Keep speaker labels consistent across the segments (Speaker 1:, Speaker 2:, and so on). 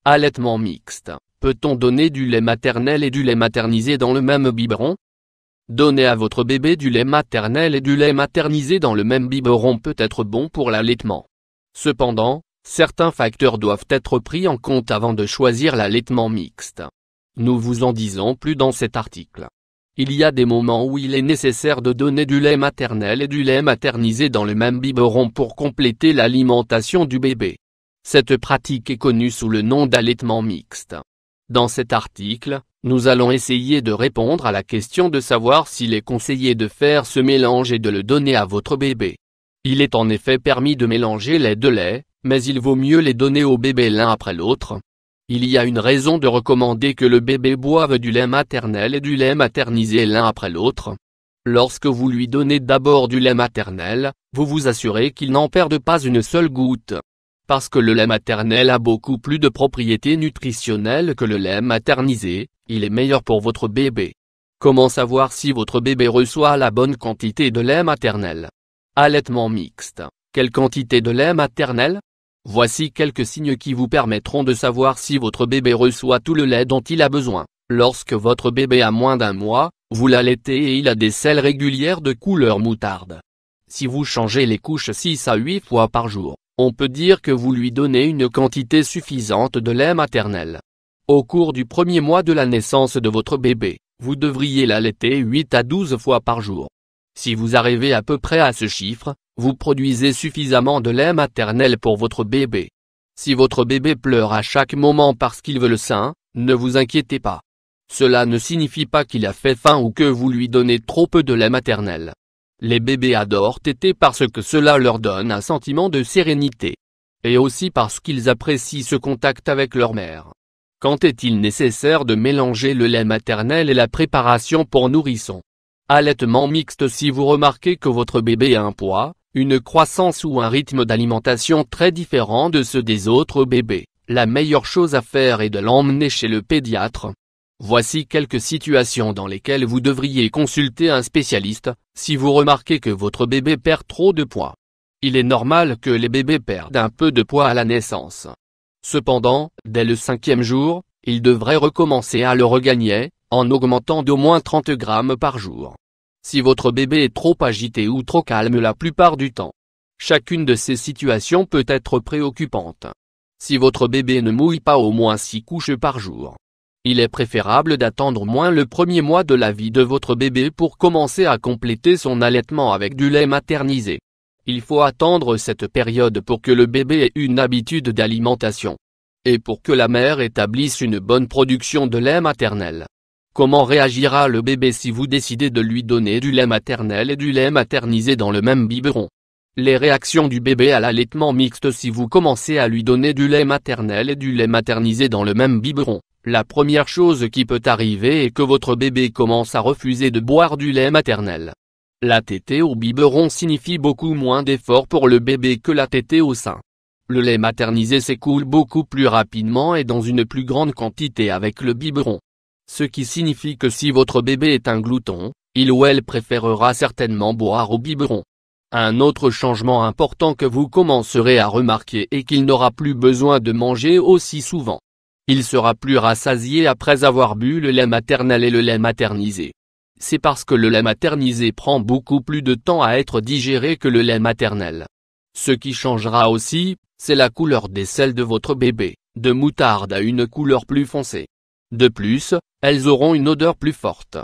Speaker 1: Allaitement mixte. Peut-on donner du lait maternel et du lait maternisé dans le même biberon? Donner à votre bébé du lait maternel et du lait maternisé dans le même biberon peut être bon pour l'allaitement. Cependant, certains facteurs doivent être pris en compte avant de choisir l'allaitement mixte. Nous vous en disons plus dans cet article. Il y a des moments où il est nécessaire de donner du lait maternel et du lait maternisé dans le même biberon pour compléter l'alimentation du bébé. Cette pratique est connue sous le nom d'allaitement mixte. Dans cet article, nous allons essayer de répondre à la question de savoir s'il est conseillé de faire ce mélange et de le donner à votre bébé. Il est en effet permis de mélanger les deux laits, mais il vaut mieux les donner au bébé l'un après l'autre. Il y a une raison de recommander que le bébé boive du lait maternel et du lait maternisé l'un après l'autre. Lorsque vous lui donnez d'abord du lait maternel, vous vous assurez qu'il n'en perde pas une seule goutte. Parce que le lait maternel a beaucoup plus de propriétés nutritionnelles que le lait maternisé, il est meilleur pour votre bébé. Comment savoir si votre bébé reçoit la bonne quantité de lait maternel? Allaitement mixte. Quelle quantité de lait maternel? Voici quelques signes qui vous permettront de savoir si votre bébé reçoit tout le lait dont il a besoin. Lorsque votre bébé a moins d'1 mois, vous l'allaitez et il a des selles régulières de couleur moutarde. Si vous changez les couches 6 à 8 fois par jour, on peut dire que vous lui donnez une quantité suffisante de lait maternel. Au cours du premier mois de la naissance de votre bébé, vous devriez l'allaiter 8 à 12 fois par jour. Si vous arrivez à peu près à ce chiffre, vous produisez suffisamment de lait maternel pour votre bébé. Si votre bébé pleure à chaque moment parce qu'il veut le sein, ne vous inquiétez pas. Cela ne signifie pas qu'il a fait faim ou que vous lui donnez trop peu de lait maternel. Les bébés adorent téter parce que cela leur donne un sentiment de sérénité. Et aussi parce qu'ils apprécient ce contact avec leur mère. Quand est-il nécessaire de mélanger le lait maternel et la préparation pour nourrissons? Allaitement mixte. Si vous remarquez que votre bébé a un poids, une croissance ou un rythme d'alimentation très différent de ceux des autres bébés, la meilleure chose à faire est de l'emmener chez le pédiatre. Voici quelques situations dans lesquelles vous devriez consulter un spécialiste, si vous remarquez que votre bébé perd trop de poids. Il est normal que les bébés perdent un peu de poids à la naissance. Cependant, dès le 5e jour, ils devraient recommencer à le regagner, en augmentant d'au moins 30 grammes par jour. Si votre bébé est trop agité ou trop calme la plupart du temps, chacune de ces situations peut être préoccupante. Si votre bébé ne mouille pas au moins 6 couches par jour, il est préférable d'attendre au moins le premier mois de la vie de votre bébé pour commencer à compléter son allaitement avec du lait maternisé. Il faut attendre cette période pour que le bébé ait une habitude d'alimentation. Et pour que la mère établisse une bonne production de lait maternel. Comment réagira le bébé si vous décidez de lui donner du lait maternel et du lait maternisé dans le même biberon? Les réactions du bébé à l'allaitement mixte. Si vous commencez à lui donner du lait maternel et du lait maternisé dans le même biberon, la première chose qui peut arriver est que votre bébé commence à refuser de boire du lait maternel. La tétée au biberon signifie beaucoup moins d'efforts pour le bébé que la tétée au sein. Le lait maternisé s'écoule beaucoup plus rapidement et dans une plus grande quantité avec le biberon. Ce qui signifie que si votre bébé est un glouton, il ou elle préférera certainement boire au biberon. Un autre changement important que vous commencerez à remarquer est qu'il n'aura plus besoin de manger aussi souvent. Il sera plus rassasié après avoir bu le lait maternel et le lait maternisé. C'est parce que le lait maternisé prend beaucoup plus de temps à être digéré que le lait maternel. Ce qui changera aussi, c'est la couleur des selles de votre bébé, de moutarde à une couleur plus foncée. De plus, elles auront une odeur plus forte.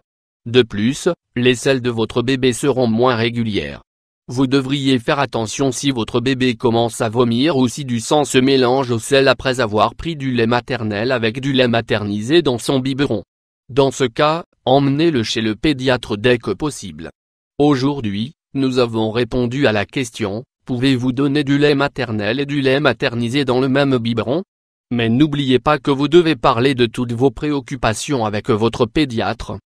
Speaker 1: De plus, les selles de votre bébé seront moins régulières. Vous devriez faire attention si votre bébé commence à vomir ou si du sang se mélange aux selles après avoir pris du lait maternel avec du lait maternisé dans son biberon. Dans ce cas, emmenez-le chez le pédiatre dès que possible. Aujourd'hui, nous avons répondu à la question, pouvez-vous donner du lait maternel et du lait maternisé dans le même biberon? Mais n'oubliez pas que vous devez parler de toutes vos préoccupations avec votre pédiatre.